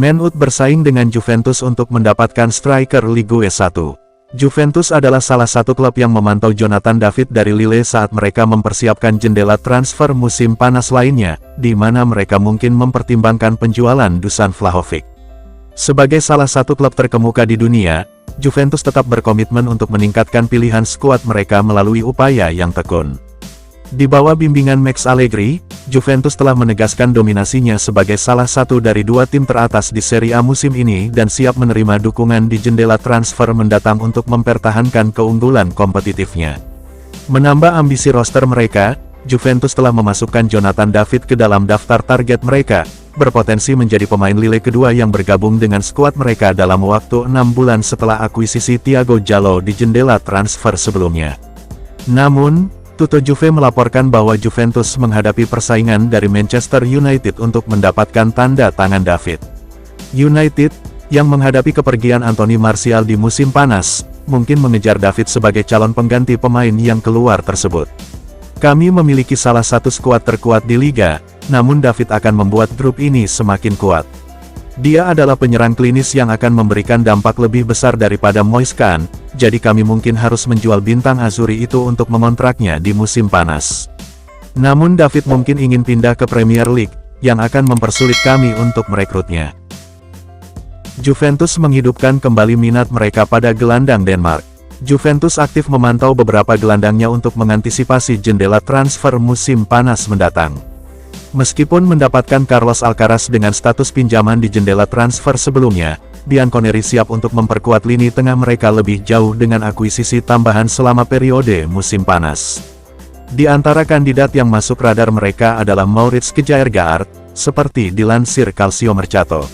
Man Utd bersaing dengan Juventus untuk mendapatkan striker Ligue 1. Juventus adalah salah satu klub yang memantau Jonathan David dari Lille saat mereka mempersiapkan jendela transfer musim panas lainnya, di mana mereka mungkin mempertimbangkan penjualan Dusan Vlahovic. Sebagai salah satu klub terkemuka di dunia, Juventus tetap berkomitmen untuk meningkatkan pilihan skuad mereka melalui upaya yang tekun. Di bawah bimbingan Max Allegri, Juventus telah menegaskan dominasinya sebagai salah satu dari dua tim teratas di Serie A musim ini dan siap menerima dukungan di jendela transfer mendatang untuk mempertahankan keunggulan kompetitifnya. Menambah ambisi roster mereka, Juventus telah memasukkan Jonathan David ke dalam daftar target mereka, berpotensi menjadi pemain Lille kedua yang bergabung dengan skuad mereka dalam waktu 6 bulan setelah akuisisi Thiago Jallo di jendela transfer sebelumnya. Namun, Tutto Juve melaporkan bahwa Juventus menghadapi persaingan dari Manchester United untuk mendapatkan tanda tangan David. United, yang menghadapi kepergian Anthony Martial di musim panas, mungkin mengejar David sebagai calon pengganti pemain yang keluar tersebut. Kami memiliki salah satu skuad terkuat di Liga, namun David akan membuat grup ini semakin kuat. Dia adalah penyerang klinis yang akan memberikan dampak lebih besar daripada Moise Kean, jadi kami mungkin harus menjual bintang Azuri itu untuk mengontraknya di musim panas. Namun David mungkin ingin pindah ke Premier League, yang akan mempersulit kami untuk merekrutnya. Juventus menghidupkan kembali minat mereka pada gelandang Denmark. Juventus aktif memantau beberapa gelandangnya untuk mengantisipasi jendela transfer musim panas mendatang. Meskipun mendapatkan Carlos Alcaraz dengan status pinjaman di jendela transfer sebelumnya, Bianconeri siap untuk memperkuat lini tengah mereka lebih jauh dengan akuisisi tambahan selama periode musim panas. Di antara kandidat yang masuk radar mereka adalah Maurits Kjaergaard, seperti dilansir Calciomercato.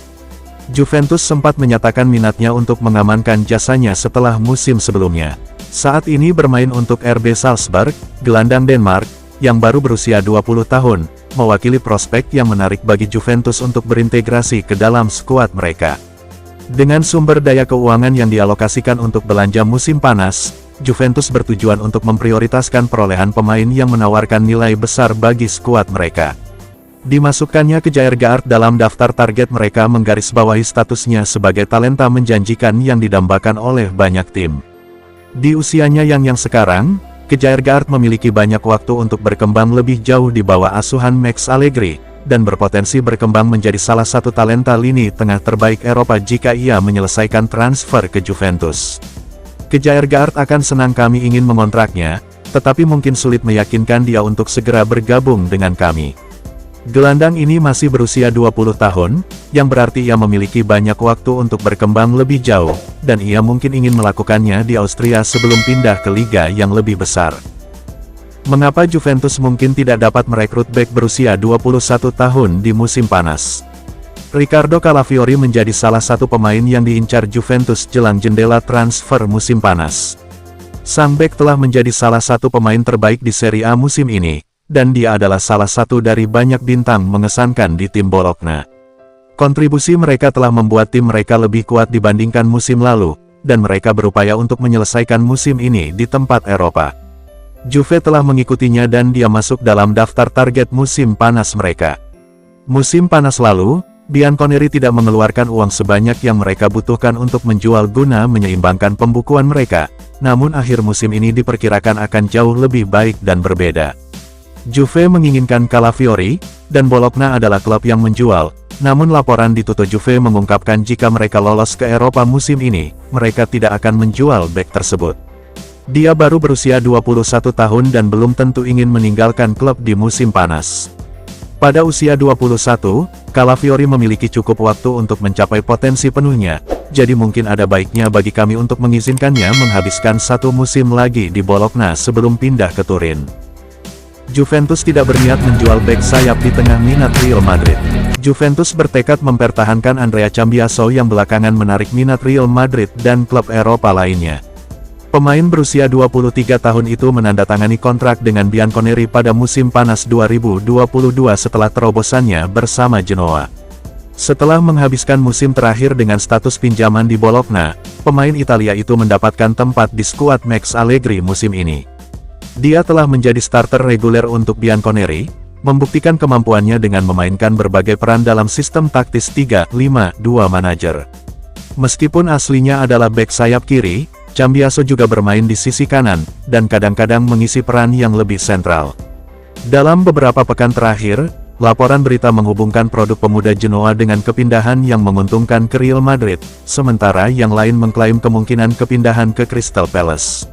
Juventus sempat menyatakan minatnya untuk mengamankan jasanya setelah musim sebelumnya. Saat ini bermain untuk RB Salzburg, gelandang Denmark, yang baru berusia 20 tahun, mewakili prospek yang menarik bagi Juventus untuk berintegrasi ke dalam skuad mereka. Dengan sumber daya keuangan yang dialokasikan untuk belanja musim panas, Juventus bertujuan untuk memprioritaskan perolehan pemain yang menawarkan nilai besar bagi skuad mereka. Dimasukkannya Kjaergaard dalam daftar target mereka menggarisbawahi statusnya sebagai talenta menjanjikan yang didambakan oleh banyak tim. Di usianya yang sekarang, Kjaergaard memiliki banyak waktu untuk berkembang lebih jauh di bawah asuhan Max Allegri, dan berpotensi berkembang menjadi salah satu talenta lini tengah terbaik Eropa jika ia menyelesaikan transfer ke Juventus. Kjaergaard akan senang kami ingin mengontraknya, tetapi mungkin sulit meyakinkan dia untuk segera bergabung dengan kami. Gelandang ini masih berusia 20 tahun, yang berarti ia memiliki banyak waktu untuk berkembang lebih jauh, dan ia mungkin ingin melakukannya di Austria sebelum pindah ke liga yang lebih besar. Mengapa Juventus mungkin tidak dapat merekrut bek berusia 21 tahun di musim panas? Riccardo Calafiori menjadi salah satu pemain yang diincar Juventus jelang jendela transfer musim panas. Sang bek telah menjadi salah satu pemain terbaik di Serie A musim ini, dan dia adalah salah satu dari banyak bintang mengesankan di tim Bologna. Kontribusi mereka telah membuat tim mereka lebih kuat dibandingkan musim lalu, dan mereka berupaya untuk menyelesaikan musim ini di tempat Eropa. Juve telah mengikutinya dan dia masuk dalam daftar target musim panas mereka. Musim panas lalu, Bianconeri tidak mengeluarkan uang sebanyak yang mereka butuhkan untuk menjual guna menyeimbangkan pembukuan mereka, namun akhir musim ini diperkirakan akan jauh lebih baik dan berbeda. Juve menginginkan Calafiori, dan Bologna adalah klub yang menjual, namun laporan di Tutto Juve mengungkapkan jika mereka lolos ke Eropa musim ini, mereka tidak akan menjual bek tersebut. Dia baru berusia 21 tahun dan belum tentu ingin meninggalkan klub di musim panas. Pada usia 21, Calafiori memiliki cukup waktu untuk mencapai potensi penuhnya, jadi mungkin ada baiknya bagi kami untuk mengizinkannya menghabiskan satu musim lagi di Bologna sebelum pindah ke Turin. Juventus tidak berniat menjual bek sayap di tengah minat Real Madrid. Juventus bertekad mempertahankan Andrea Cambiaso yang belakangan menarik minat Real Madrid dan klub Eropa lainnya. Pemain berusia 23 tahun itu menandatangani kontrak dengan Bianconeri pada musim panas 2022 setelah terobosannya bersama Genoa. Setelah menghabiskan musim terakhir dengan status pinjaman di Bologna, pemain Italia itu mendapatkan tempat di skuad Max Allegri musim ini. Dia telah menjadi starter reguler untuk Bianconeri, membuktikan kemampuannya dengan memainkan berbagai peran dalam sistem taktis 3-5-2 manajer. Meskipun aslinya adalah bek sayap kiri, Cambiaso juga bermain di sisi kanan, dan kadang-kadang mengisi peran yang lebih sentral. Dalam beberapa pekan terakhir, laporan berita menghubungkan produk pemuda Genoa dengan kepindahan yang menguntungkan ke Real Madrid, sementara yang lain mengklaim kemungkinan kepindahan ke Crystal Palace.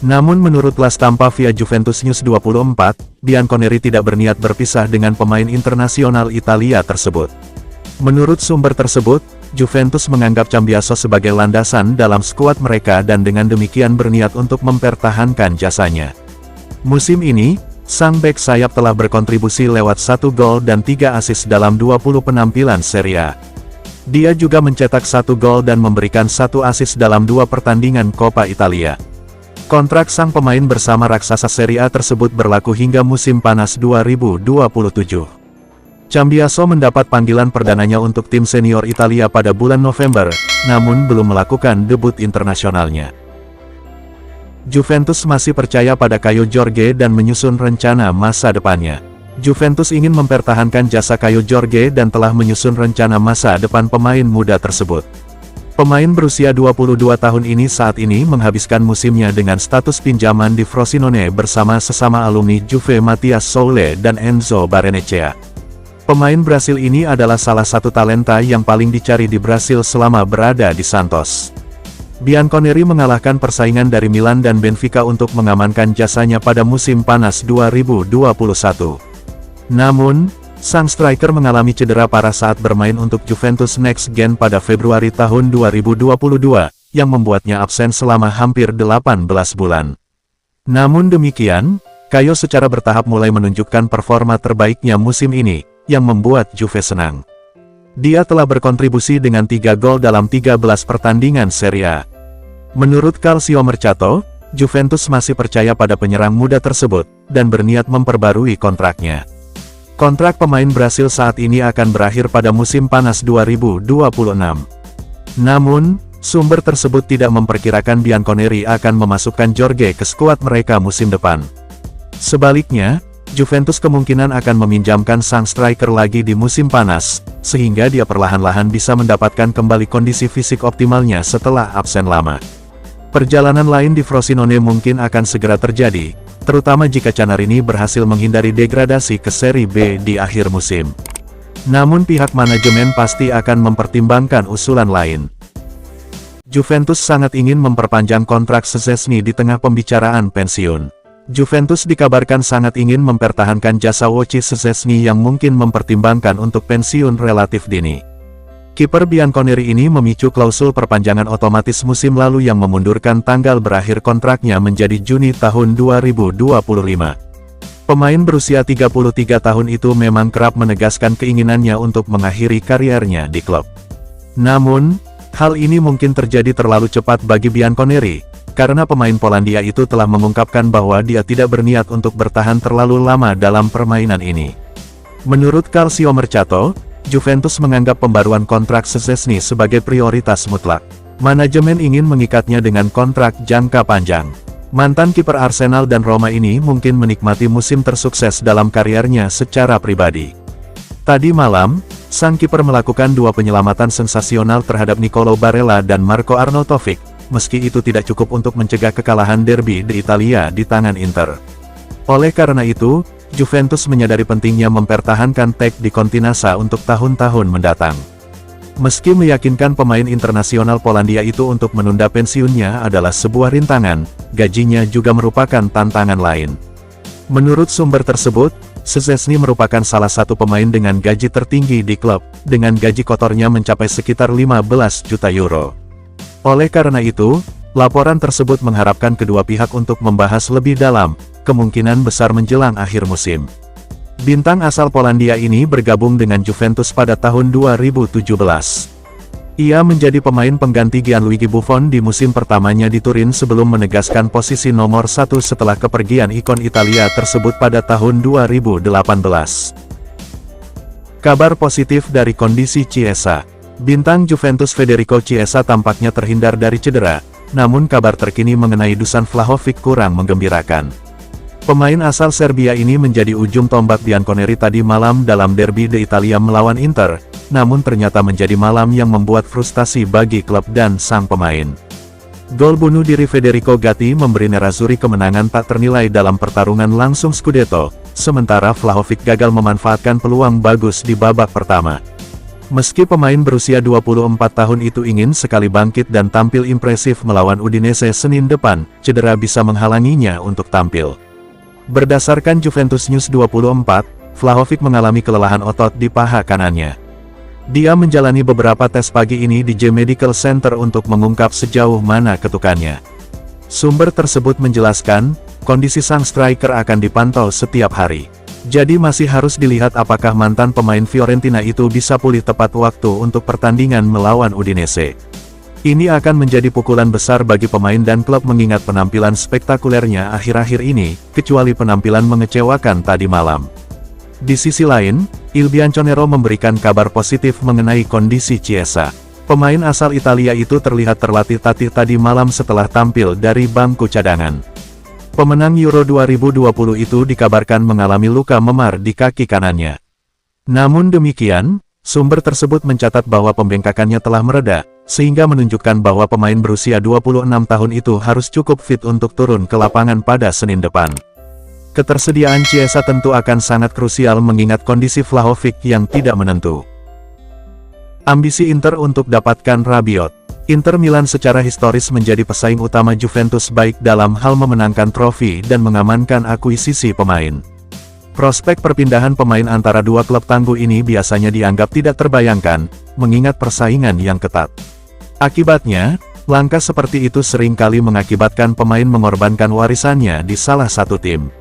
Namun menurut La Stampa via Juventus News 24, Bianconeri tidak berniat berpisah dengan pemain internasional Italia tersebut. Menurut sumber tersebut, Juventus menganggap Cambiaso sebagai landasan dalam skuad mereka dan dengan demikian berniat untuk mempertahankan jasanya. Musim ini, sang bek sayap telah berkontribusi lewat 1 gol dan 3 assist dalam 20 penampilan Serie A. Dia juga mencetak 1 gol dan memberikan 1 assist dalam 2 pertandingan Coppa Italia. Kontrak sang pemain bersama raksasa Serie A tersebut berlaku hingga musim panas 2027. Cambiaso mendapat panggilan perdananya untuk tim senior Italia pada bulan November, namun belum melakukan debut internasionalnya. Juventus masih percaya pada Caio Jorge dan menyusun rencana masa depannya. Juventus ingin mempertahankan jasa Caio Jorge dan telah menyusun rencana masa depan pemain muda tersebut. Pemain berusia 22 tahun ini saat ini menghabiskan musimnya dengan status pinjaman di Frosinone bersama sesama alumni Juve Mathias Soule dan Enzo Barrenechea. Pemain Brasil ini adalah salah satu talenta yang paling dicari di Brasil selama berada di Santos. Bianconeri mengalahkan persaingan dari Milan dan Benfica untuk mengamankan jasanya pada musim panas 2021. Namun, sang striker mengalami cedera parah saat bermain untuk Juventus Next Gen pada Februari tahun 2022, yang membuatnya absen selama hampir 18 bulan. Namun demikian, Caio secara bertahap mulai menunjukkan performa terbaiknya musim ini, yang membuat Juve senang. Dia telah berkontribusi dengan 3 gol dalam 13 pertandingan Serie A. Menurut Calcio Mercato, Juventus masih percaya pada penyerang muda tersebut, dan berniat memperbarui kontraknya. Kontrak pemain Brasil saat ini akan berakhir pada musim panas 2026. Namun, sumber tersebut tidak memperkirakan Bianconeri akan memasukkan Jorge ke skuad mereka musim depan. Sebaliknya, Juventus kemungkinan akan meminjamkan sang striker lagi di musim panas, sehingga dia perlahan-lahan bisa mendapatkan kembali kondisi fisik optimalnya setelah absen lama. Perjalanan lain di Frosinone mungkin akan segera terjadi, terutama jika Canarini berhasil menghindari degradasi ke Serie B di akhir musim. Namun pihak manajemen pasti akan mempertimbangkan usulan lain. Juventus sangat ingin memperpanjang kontrak Szczesny di tengah pembicaraan pensiun. Juventus dikabarkan sangat ingin mempertahankan jasa Wojciech Szczesny yang mungkin mempertimbangkan untuk pensiun relatif dini. Kiper Bianconeri ini memicu klausul perpanjangan otomatis musim lalu yang memundurkan tanggal berakhir kontraknya menjadi Juni tahun 2025. Pemain berusia 33 tahun itu memang kerap menegaskan keinginannya untuk mengakhiri kariernya di klub. Namun, hal ini mungkin terjadi terlalu cepat bagi Bianconeri, karena pemain Polandia itu telah mengungkapkan bahwa dia tidak berniat untuk bertahan terlalu lama dalam permainan ini. Menurut Calcio Mercato, Juventus menganggap pembaruan kontrak Szczesny sebagai prioritas mutlak. Manajemen ingin mengikatnya dengan kontrak jangka panjang. Mantan kiper Arsenal dan Roma ini mungkin menikmati musim tersukses dalam kariernya secara pribadi. Tadi malam, sang kiper melakukan 2 penyelamatan sensasional terhadap Nicolo Barella dan Marco Arnautovic, meski itu tidak cukup untuk mencegah kekalahan derby di Italia di tangan Inter. Oleh karena itu, Juventus menyadari pentingnya mempertahankan tag di Continassa untuk tahun-tahun mendatang. Meski meyakinkan pemain internasional Polandia itu untuk menunda pensiunnya adalah sebuah rintangan, gajinya juga merupakan tantangan lain. Menurut sumber tersebut, Szczesny merupakan salah satu pemain dengan gaji tertinggi di klub, dengan gaji kotornya mencapai sekitar 15 juta euro. Oleh karena itu, laporan tersebut mengharapkan kedua pihak untuk membahas lebih dalam, kemungkinan besar menjelang akhir musim. Bintang asal Polandia ini bergabung dengan Juventus pada tahun 2017. Ia menjadi pemain pengganti Gianluigi Buffon di musim pertamanya di Turin sebelum menegaskan posisi nomor 1 setelah kepergian ikon Italia tersebut pada tahun 2018. Kabar positif dari kondisi Chiesa. Bintang Juventus Federico Chiesa tampaknya terhindar dari cedera, namun kabar terkini mengenai Dusan Vlahovic kurang menggembirakan. Pemain asal Serbia ini menjadi ujung tombak Bianconeri tadi malam dalam Derby d'Italia melawan Inter, namun ternyata menjadi malam yang membuat frustasi bagi klub dan sang pemain. Gol bunuh diri Federico Gatti memberi Nerazzurri kemenangan tak ternilai dalam pertarungan langsung Scudetto, sementara Vlahovic gagal memanfaatkan peluang bagus di babak pertama. Meski pemain berusia 24 tahun itu ingin sekali bangkit dan tampil impresif melawan Udinese Senin depan, cedera bisa menghalanginya untuk tampil. Berdasarkan Juventus News 24, Vlahovic mengalami kelelahan otot di paha kanannya. Dia menjalani beberapa tes pagi ini di J Medical Center untuk mengungkap sejauh mana ketukannya. Sumber tersebut menjelaskan, kondisi sang striker akan dipantau setiap hari. Jadi masih harus dilihat apakah mantan pemain Fiorentina itu bisa pulih tepat waktu untuk pertandingan melawan Udinese. Ini akan menjadi pukulan besar bagi pemain dan klub mengingat penampilan spektakulernya akhir-akhir ini, kecuali penampilan mengecewakan tadi malam. Di sisi lain, Il Bianconero memberikan kabar positif mengenai kondisi Chiesa. Pemain asal Italia itu terlihat terlatih-tatih tadi malam setelah tampil dari bangku cadangan. Pemenang Euro 2020 itu dikabarkan mengalami luka memar di kaki kanannya. Namun demikian, sumber tersebut mencatat bahwa pembengkakannya telah mereda, sehingga menunjukkan bahwa pemain berusia 26 tahun itu harus cukup fit untuk turun ke lapangan pada Senin depan. Ketersediaan Chiesa tentu akan sangat krusial mengingat kondisi Vlahovic yang tidak menentu. Ambisi Inter untuk dapatkan Rabiot. Inter Milan secara historis menjadi pesaing utama Juventus baik dalam hal memenangkan trofi dan mengamankan akuisisi pemain. Prospek perpindahan pemain antara dua klub tangguh ini biasanya dianggap tidak terbayangkan, mengingat persaingan yang ketat. Akibatnya, langkah seperti itu seringkali mengakibatkan pemain mengorbankan warisannya di salah satu tim.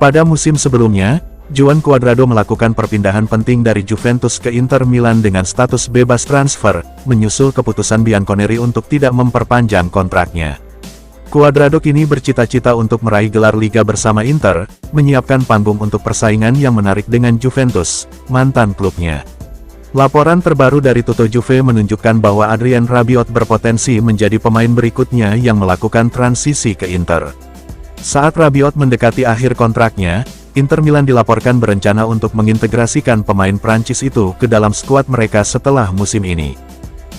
Pada musim sebelumnya, Juan Cuadrado melakukan perpindahan penting dari Juventus ke Inter Milan dengan status bebas transfer, menyusul keputusan Bianconeri untuk tidak memperpanjang kontraknya. Cuadrado kini bercita-cita untuk meraih gelar Liga bersama Inter, menyiapkan panggung untuk persaingan yang menarik dengan Juventus, mantan klubnya. Laporan terbaru dari Tutto Juve menunjukkan bahwa Adrien Rabiot berpotensi menjadi pemain berikutnya yang melakukan transisi ke Inter. Saat Rabiot mendekati akhir kontraknya, Inter Milan dilaporkan berencana untuk mengintegrasikan pemain Prancis itu ke dalam skuad mereka setelah musim ini.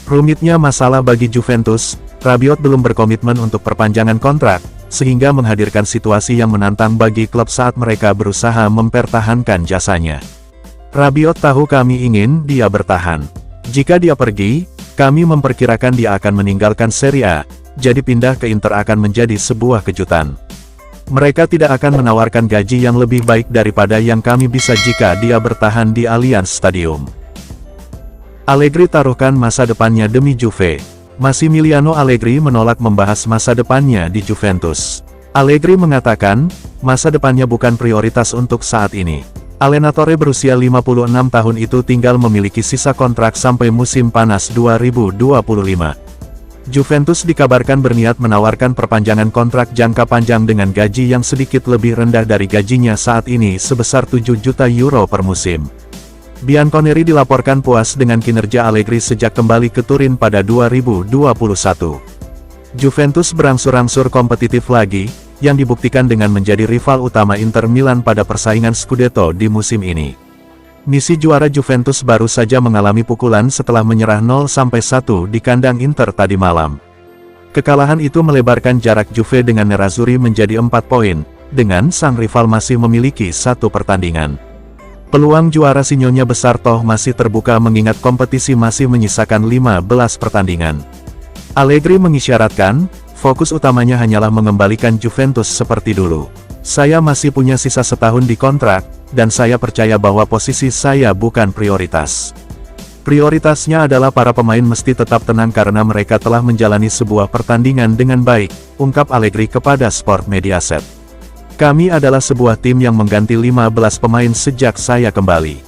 Rumitnya masalah bagi Juventus, Rabiot belum berkomitmen untuk perpanjangan kontrak, sehingga menghadirkan situasi yang menantang bagi klub saat mereka berusaha mempertahankan jasanya. Rabiot tahu kami ingin dia bertahan. Jika dia pergi, kami memperkirakan dia akan meninggalkan Serie A, jadi pindah ke Inter akan menjadi sebuah kejutan. Mereka tidak akan menawarkan gaji yang lebih baik daripada yang kami bisa jika dia bertahan di Allianz Stadium. Allegri taruhkan masa depannya demi Juve. Massimiliano Allegri menolak membahas masa depannya di Juventus. Allegri mengatakan, masa depannya bukan prioritas untuk saat ini. Allenatore berusia 56 tahun itu tinggal memiliki sisa kontrak sampai musim panas 2025. Juventus dikabarkan berniat menawarkan perpanjangan kontrak jangka panjang dengan gaji yang sedikit lebih rendah dari gajinya saat ini sebesar 7 juta euro per musim. Bianconeri dilaporkan puas dengan kinerja Allegri sejak kembali ke Turin pada 2021. Juventus berangsur-angsur kompetitif lagi, yang dibuktikan dengan menjadi rival utama Inter Milan pada persaingan Scudetto di musim ini. Misi juara Juventus baru saja mengalami pukulan setelah menyerah 0-1 di kandang Inter tadi malam. Kekalahan itu melebarkan jarak Juve dengan Nerazzurri menjadi 4 poin, dengan sang rival masih memiliki 1 pertandingan. Peluang juara sinyonya besar toh masih terbuka mengingat kompetisi masih menyisakan 15 pertandingan. Allegri mengisyaratkan, fokus utamanya hanyalah mengembalikan Juventus seperti dulu. Saya masih punya sisa setahun di kontrak, dan saya percaya bahwa posisi saya bukan prioritas. Prioritasnya adalah para pemain mesti tetap tenang karena mereka telah menjalani sebuah pertandingan dengan baik, ungkap Allegri kepada Sport Mediaset. Kami adalah sebuah tim yang mengganti 15 pemain sejak saya kembali.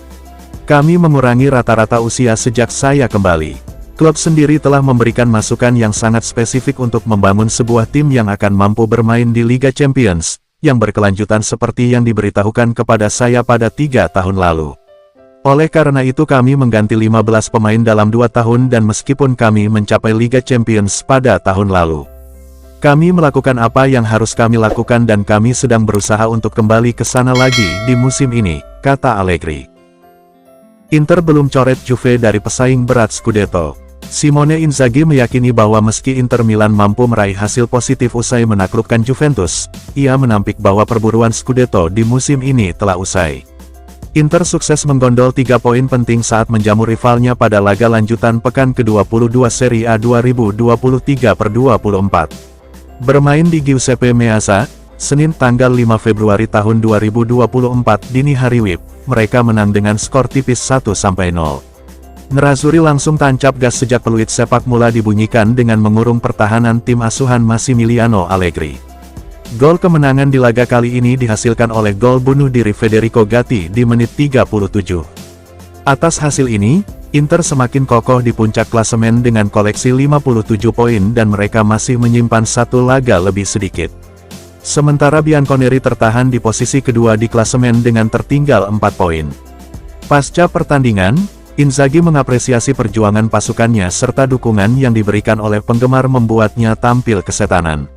Kami mengurangi rata-rata usia sejak saya kembali. Klub sendiri telah memberikan masukan yang sangat spesifik untuk membangun sebuah tim yang akan mampu bermain di Liga Champions, yang berkelanjutan seperti yang diberitahukan kepada saya pada 3 tahun lalu. Oleh karena itu kami mengganti 15 pemain dalam 2 tahun dan meskipun kami mencapai Liga Champions pada tahun lalu. Kami melakukan apa yang harus kami lakukan dan kami sedang berusaha untuk kembali ke sana lagi di musim ini, kata Allegri. Inter belum coret Juve dari pesaing berat Scudetto. Simone Inzaghi meyakini bahwa meski Inter Milan mampu meraih hasil positif usai menaklukkan Juventus, ia menampik bahwa perburuan Scudetto di musim ini telah usai. Inter sukses menggondol 3 poin penting saat menjamu rivalnya pada laga lanjutan pekan ke-22 Serie A 2023/24. Bermain di Giuseppe Meazza, Senin tanggal 5 Februari tahun 2024 dini hari WIB, mereka menang dengan skor tipis 1-0. Nerazzurri langsung tancap gas sejak peluit sepak bola dibunyikan dengan mengurung pertahanan tim asuhan Massimiliano Allegri. Gol kemenangan di laga kali ini dihasilkan oleh gol bunuh diri Federico Gatti di menit 37. Atas hasil ini, Inter semakin kokoh di puncak klasemen dengan koleksi 57 poin dan mereka masih menyimpan satu laga lebih sedikit. Sementara Bianconeri tertahan di posisi kedua di klasemen dengan tertinggal 4 poin. Pasca pertandingan, Inzaghi mengapresiasi perjuangan pasukannya serta dukungan yang diberikan oleh penggemar membuatnya tampil kesetanan.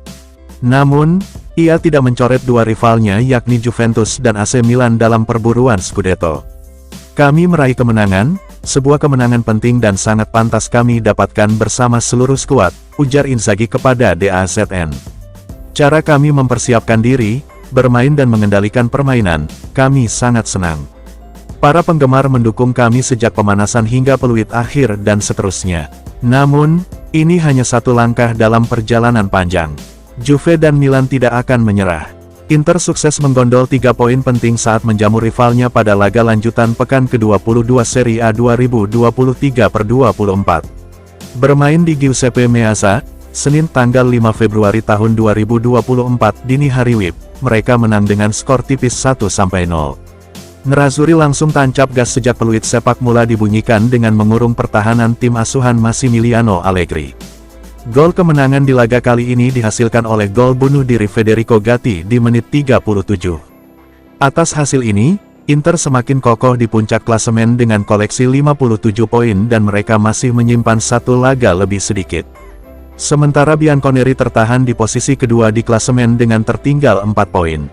Namun, ia tidak mencoret dua rivalnya yakni Juventus dan AC Milan dalam perburuan Scudetto. Kami meraih kemenangan, sebuah kemenangan penting dan sangat pantas kami dapatkan bersama seluruh skuad, ujar Inzaghi kepada DAZN. Cara kami mempersiapkan diri, bermain dan mengendalikan permainan, kami sangat senang. Para penggemar mendukung kami sejak pemanasan hingga peluit akhir dan seterusnya. Namun, ini hanya satu langkah dalam perjalanan panjang. Juve dan Milan tidak akan menyerah. Inter sukses menggondol 3 poin penting saat menjamu rivalnya pada laga lanjutan pekan ke-22 Serie A 2023/24. Bermain di Giuseppe Meazza, Senin tanggal 5 Februari tahun 2024 dini hari WIB, mereka menang dengan skor tipis 1-0. Nerazzurri langsung tancap gas sejak peluit sepak bola dibunyikan dengan mengurung pertahanan tim asuhan Massimiliano Allegri. Gol kemenangan di laga kali ini dihasilkan oleh gol bunuh diri Federico Gatti di menit 37. Atas hasil ini, Inter semakin kokoh di puncak klasemen dengan koleksi 57 poin dan mereka masih menyimpan satu laga lebih sedikit. Sementara Bianconeri tertahan di posisi kedua di klasemen dengan tertinggal 4 poin.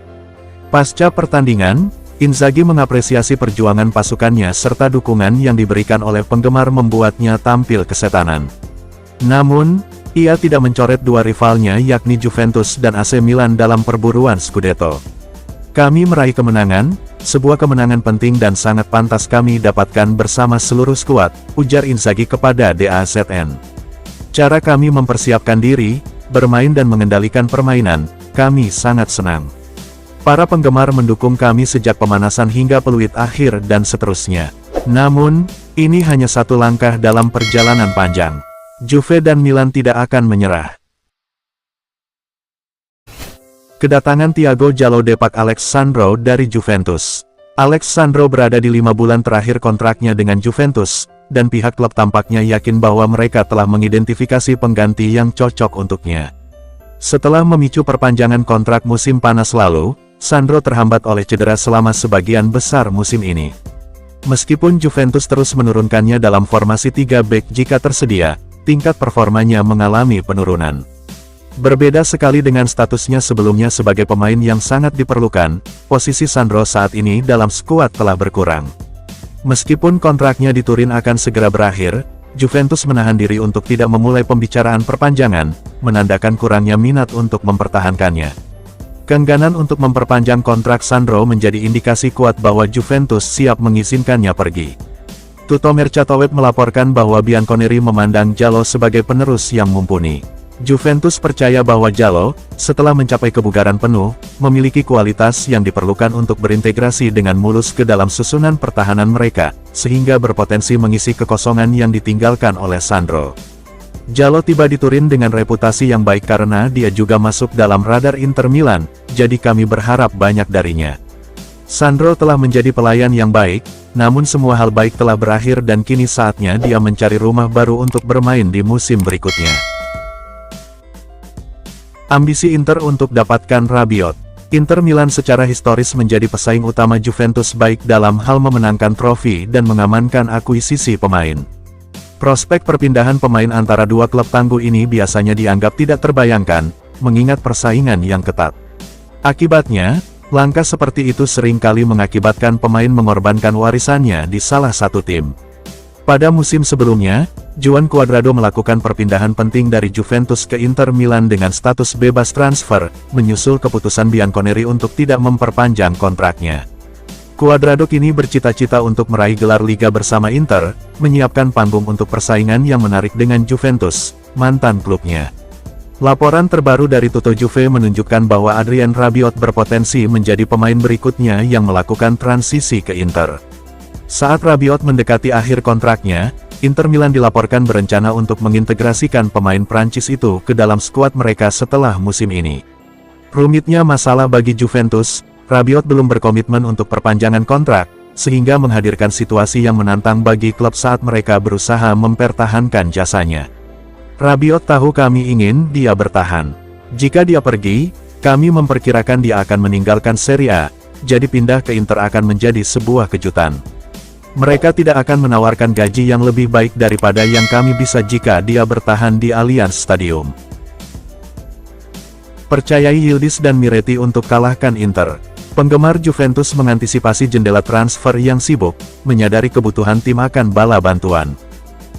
Pasca pertandingan, Inzaghi mengapresiasi perjuangan pasukannya serta dukungan yang diberikan oleh penggemar membuatnya tampil kesetanan. Namun, ia tidak mencoret dua rivalnya yakni Juventus dan AC Milan dalam perburuan Scudetto. Kami meraih kemenangan, sebuah kemenangan penting dan sangat pantas kami dapatkan bersama seluruh skuad, ujar Inzaghi kepada DAZN. Cara kami mempersiapkan diri, bermain dan mengendalikan permainan, kami sangat senang. Para penggemar mendukung kami sejak pemanasan hingga peluit akhir dan seterusnya. Namun, ini hanya satu langkah dalam perjalanan panjang. Juve dan Milan tidak akan menyerah. Kedatangan Thiago Jallo Depak Alex Sandro dari Juventus. Alex Sandro berada di 5 bulan terakhir kontraknya dengan Juventus, dan pihak klub tampaknya yakin bahwa mereka telah mengidentifikasi pengganti yang cocok untuknya. Setelah memicu perpanjangan kontrak musim panas lalu, Sandro terhambat oleh cedera selama sebagian besar musim ini. Meskipun Juventus terus menurunkannya dalam formasi 3 bek jika tersedia, tingkat performanya mengalami penurunan. Berbeda sekali dengan statusnya sebelumnya sebagai pemain yang sangat diperlukan, posisi Sandro saat ini dalam skuad telah berkurang. Meskipun kontraknya di Turin akan segera berakhir, Juventus menahan diri untuk tidak memulai pembicaraan perpanjangan, menandakan kurangnya minat untuk mempertahankannya. Keengganan untuk memperpanjang kontrak Sandro menjadi indikasi kuat bahwa Juventus siap mengizinkannya pergi. Tutto Mercato Web melaporkan bahwa Bianconeri memandang Jallo sebagai penerus yang mumpuni. Juventus percaya bahwa Jallo, setelah mencapai kebugaran penuh, memiliki kualitas yang diperlukan untuk berintegrasi dengan mulus ke dalam susunan pertahanan mereka, sehingga berpotensi mengisi kekosongan yang ditinggalkan oleh Sandro. Jallo tiba di Turin dengan reputasi yang baik karena dia juga masuk dalam radar Inter Milan, jadi kami berharap banyak darinya. Sandro telah menjadi pelayan yang baik, namun semua hal baik telah berakhir dan kini saatnya dia mencari rumah baru untuk bermain di musim berikutnya. Ambisi Inter untuk dapatkan Rabiot. Inter Milan secara historis menjadi pesaing utama Juventus baik dalam hal memenangkan trofi dan mengamankan akuisisi pemain. Prospek perpindahan pemain antara dua klub tangguh ini biasanya dianggap tidak terbayangkan, mengingat persaingan yang ketat. Akibatnya, langkah seperti itu sering kali mengakibatkan pemain mengorbankan warisannya di salah satu tim. Pada musim sebelumnya, Juan Cuadrado melakukan perpindahan penting dari Juventus ke Inter Milan dengan status bebas transfer, menyusul keputusan Bianconeri untuk tidak memperpanjang kontraknya. Cuadrado kini bercita-cita untuk meraih gelar Liga bersama Inter, menyiapkan panggung untuk persaingan yang menarik dengan Juventus, mantan klubnya. Laporan terbaru dari Tutto Juve menunjukkan bahwa Adrien Rabiot berpotensi menjadi pemain berikutnya yang melakukan transisi ke Inter. Saat Rabiot mendekati akhir kontraknya, Inter Milan dilaporkan berencana untuk mengintegrasikan pemain Prancis itu ke dalam skuad mereka setelah musim ini. Rumitnya masalah bagi Juventus, Rabiot belum berkomitmen untuk perpanjangan kontrak, sehingga menghadirkan situasi yang menantang bagi klub saat mereka berusaha mempertahankan jasanya. Rabiot tahu kami ingin dia bertahan. Jika dia pergi, kami memperkirakan dia akan meninggalkan Serie A, jadi pindah ke Inter akan menjadi sebuah kejutan. Mereka tidak akan menawarkan gaji yang lebih baik daripada yang kami bisa jika dia bertahan di Allianz Stadium. Percayai Yildiz dan Miretti untuk kalahkan Inter. Penggemar Juventus mengantisipasi jendela transfer yang sibuk, menyadari kebutuhan tim akan bala bantuan.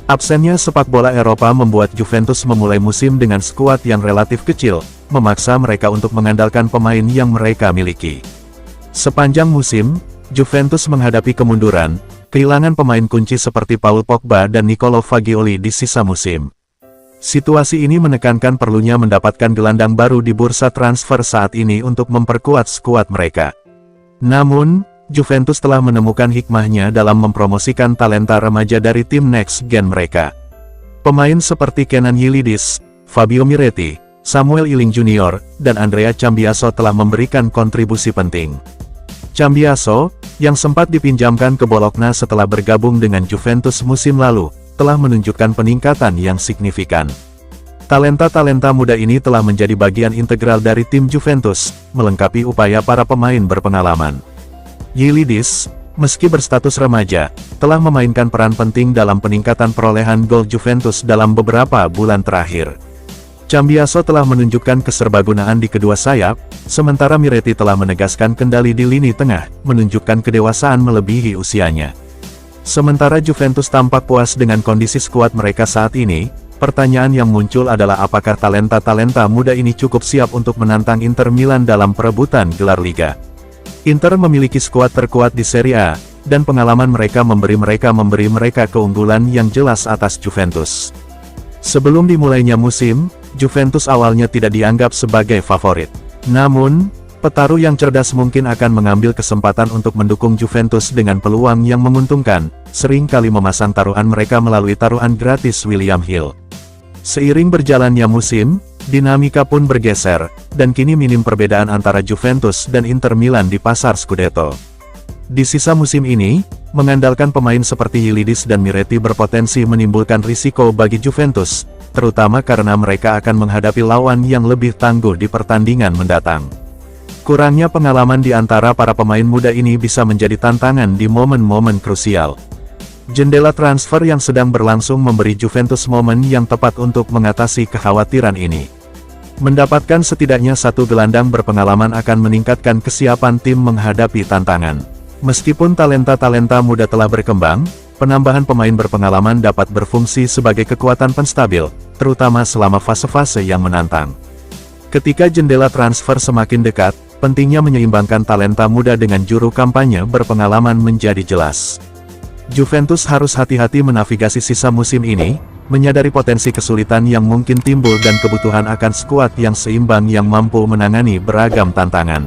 Absennya sepak bola Eropa membuat Juventus memulai musim dengan skuad yang relatif kecil, memaksa mereka untuk mengandalkan pemain yang mereka miliki. Sepanjang musim, Juventus menghadapi kemunduran, kehilangan pemain kunci seperti Paul Pogba dan Nicolo Fagioli di sisa musim. Situasi ini menekankan perlunya mendapatkan gelandang baru di bursa transfer saat ini untuk memperkuat skuad mereka. Namun, Juventus telah menemukan hikmahnya dalam mempromosikan talenta remaja dari tim next gen mereka. Pemain seperti Kenan Yildiz, Fabio Miretti, Samuel Iling Jr., dan Andrea Cambiaso telah memberikan kontribusi penting. Cambiaso, yang sempat dipinjamkan ke Bologna setelah bergabung dengan Juventus musim lalu, telah menunjukkan peningkatan yang signifikan. Talenta-talenta muda ini telah menjadi bagian integral dari tim Juventus, melengkapi upaya para pemain berpengalaman. Yildiz, meski berstatus remaja, telah memainkan peran penting dalam peningkatan perolehan gol Juventus dalam beberapa bulan terakhir. Cambiaso telah menunjukkan keserbagunaan di kedua sayap, sementara Miretti telah menegaskan kendali di lini tengah, menunjukkan kedewasaan melebihi usianya. Sementara Juventus tampak puas dengan kondisi skuad mereka saat ini, pertanyaan yang muncul adalah apakah talenta-talenta muda ini cukup siap untuk menantang Inter Milan dalam perebutan gelar Liga. Inter memiliki skuad terkuat di Serie A, dan pengalaman mereka memberi mereka keunggulan yang jelas atas Juventus. Sebelum dimulainya musim, Juventus awalnya tidak dianggap sebagai favorit. Namun, petaruh yang cerdas mungkin akan mengambil kesempatan untuk mendukung Juventus dengan peluang yang menguntungkan, sering kali memasang taruhan mereka melalui taruhan gratis William Hill. Seiring berjalannya musim, dinamika pun bergeser, dan kini minim perbedaan antara Juventus dan Inter Milan di pasar Scudetto. Di sisa musim ini, mengandalkan pemain seperti Yildiz dan Miretti berpotensi menimbulkan risiko bagi Juventus, terutama karena mereka akan menghadapi lawan yang lebih tangguh di pertandingan mendatang. Kurangnya pengalaman di antara para pemain muda ini bisa menjadi tantangan di momen-momen krusial. Jendela transfer yang sedang berlangsung memberi Juventus momen yang tepat untuk mengatasi kekhawatiran ini. Mendapatkan setidaknya satu gelandang berpengalaman akan meningkatkan kesiapan tim menghadapi tantangan. Meskipun talenta-talenta muda telah berkembang, penambahan pemain berpengalaman dapat berfungsi sebagai kekuatan penstabil, terutama selama fase-fase yang menantang. Ketika jendela transfer semakin dekat, pentingnya menyeimbangkan talenta muda dengan juru kampanye berpengalaman menjadi jelas. Juventus harus hati-hati menavigasi sisa musim ini, menyadari potensi kesulitan yang mungkin timbul dan kebutuhan akan skuad yang seimbang yang mampu menangani beragam tantangan.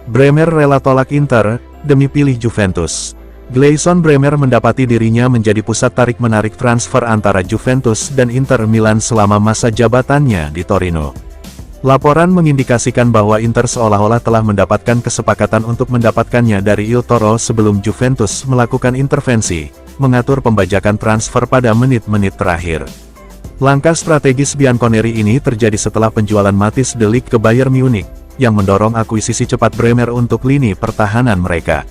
Bremer rela tolak Inter, demi pilih Juventus. Gleison Bremer mendapati dirinya menjadi pusat tarik-menarik transfer antara Juventus dan Inter Milan selama masa jabatannya di Torino. Laporan mengindikasikan bahwa Inter seolah-olah telah mendapatkan kesepakatan untuk mendapatkannya dari Il Toro sebelum Juventus melakukan intervensi, mengatur pembajakan transfer pada menit-menit terakhir. Langkah strategis Bianconeri ini terjadi setelah penjualan Matthijs de Ligt ke Bayern Munich, yang mendorong akuisisi cepat Bremer untuk lini pertahanan mereka.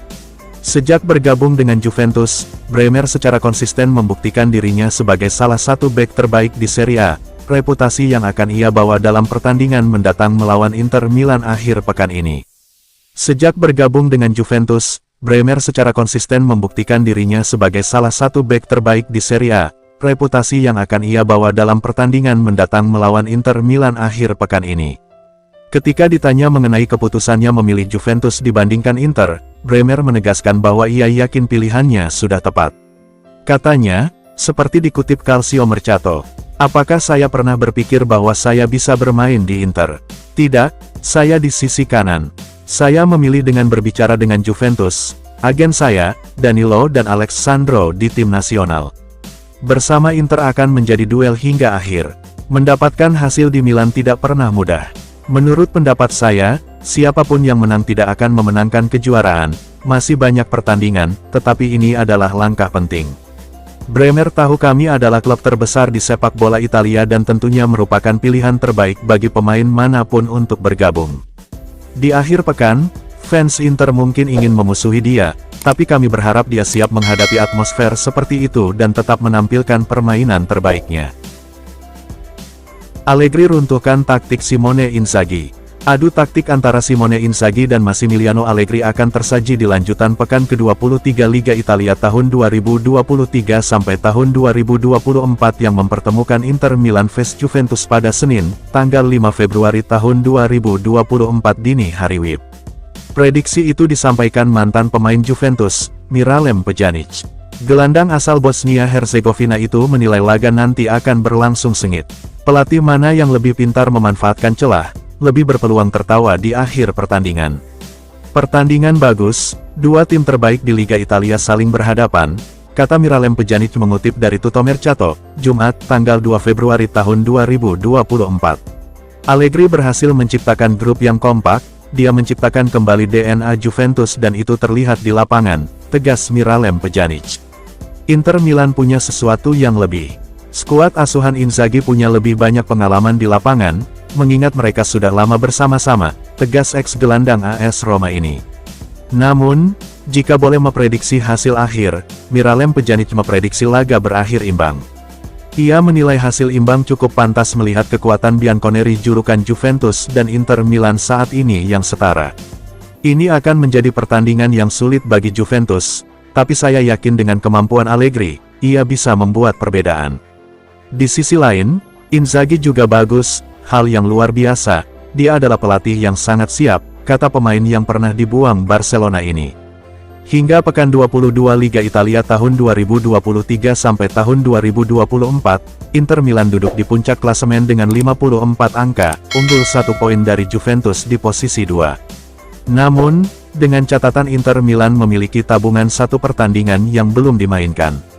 Sejak bergabung dengan Juventus, Bremer secara konsisten membuktikan dirinya sebagai salah satu bek terbaik di Serie A, reputasi yang akan ia bawa dalam pertandingan mendatang melawan Inter Milan akhir pekan ini. Sejak bergabung dengan Juventus, Bremer secara konsisten membuktikan dirinya sebagai salah satu bek terbaik di Serie A, reputasi yang akan ia bawa dalam pertandingan mendatang melawan Inter Milan akhir pekan ini. Ketika ditanya mengenai keputusannya memilih Juventus dibandingkan Inter, Bremer menegaskan bahwa ia yakin pilihannya sudah tepat. Katanya, seperti dikutip Calcio Mercato, "Apakah saya pernah berpikir bahwa saya bisa bermain di Inter? Tidak, saya di sisi kanan. Saya memilih dengan berbicara dengan Juventus, agen saya, Danilo dan Alexandro di tim nasional. Bersama Inter akan menjadi duel hingga akhir. Mendapatkan hasil di Milan tidak pernah mudah. Menurut pendapat saya, siapapun yang menang tidak akan memenangkan kejuaraan, masih banyak pertandingan, tetapi ini adalah langkah penting." Bremer tahu kami adalah klub terbesar di sepak bola Italia dan tentunya merupakan pilihan terbaik bagi pemain manapun untuk bergabung. Di akhir pekan, fans Inter mungkin ingin memusuhi dia, tapi kami berharap dia siap menghadapi atmosfer seperti itu dan tetap menampilkan permainan terbaiknya. Allegri runtuhkan taktik Simone Inzaghi. Adu taktik antara Simone Inzaghi dan Massimiliano Allegri akan tersaji di lanjutan pekan ke-23 Liga Italia tahun 2023 sampai tahun 2024 yang mempertemukan Inter Milan vs Juventus pada Senin, tanggal 5 Februari tahun 2024 dini hari WIB. Prediksi itu disampaikan mantan pemain Juventus, Miralem Pjanic. Gelandang asal Bosnia-Herzegovina itu menilai laga nanti akan berlangsung sengit. Pelatih mana yang lebih pintar memanfaatkan celah, lebih berpeluang tertawa di akhir pertandingan. Pertandingan bagus, dua tim terbaik di Liga Italia saling berhadapan, kata Miralem Pjanic mengutip dari Tutto Mercato, Jumat, tanggal 2 Februari tahun 2024. Allegri berhasil menciptakan grup yang kompak, dia menciptakan kembali DNA Juventus dan itu terlihat di lapangan, tegas Miralem Pjanic. Inter Milan punya sesuatu yang lebih. Skuad asuhan Inzaghi punya lebih banyak pengalaman di lapangan, mengingat mereka sudah lama bersama-sama, tegas ex-gelandang AS Roma ini. Namun, jika boleh memprediksi hasil akhir, Miralem Pjanic memprediksi laga berakhir imbang. Ia menilai hasil imbang cukup pantas melihat kekuatan bianconeri julukan Juventus dan Inter Milan saat ini yang setara. Ini akan menjadi pertandingan yang sulit bagi Juventus, tapi saya yakin dengan kemampuan Allegri, ia bisa membuat perbedaan. Di sisi lain, Inzaghi juga bagus, hal yang luar biasa, dia adalah pelatih yang sangat siap, kata pemain yang pernah dibuang Barcelona ini. Hingga pekan 22 Liga Italia tahun 2023 sampai tahun 2024, Inter Milan duduk di puncak klasemen dengan 54 angka, unggul 1 poin dari Juventus di posisi 2. Namun, dengan catatan Inter Milan memiliki tabungan satu pertandingan yang belum dimainkan.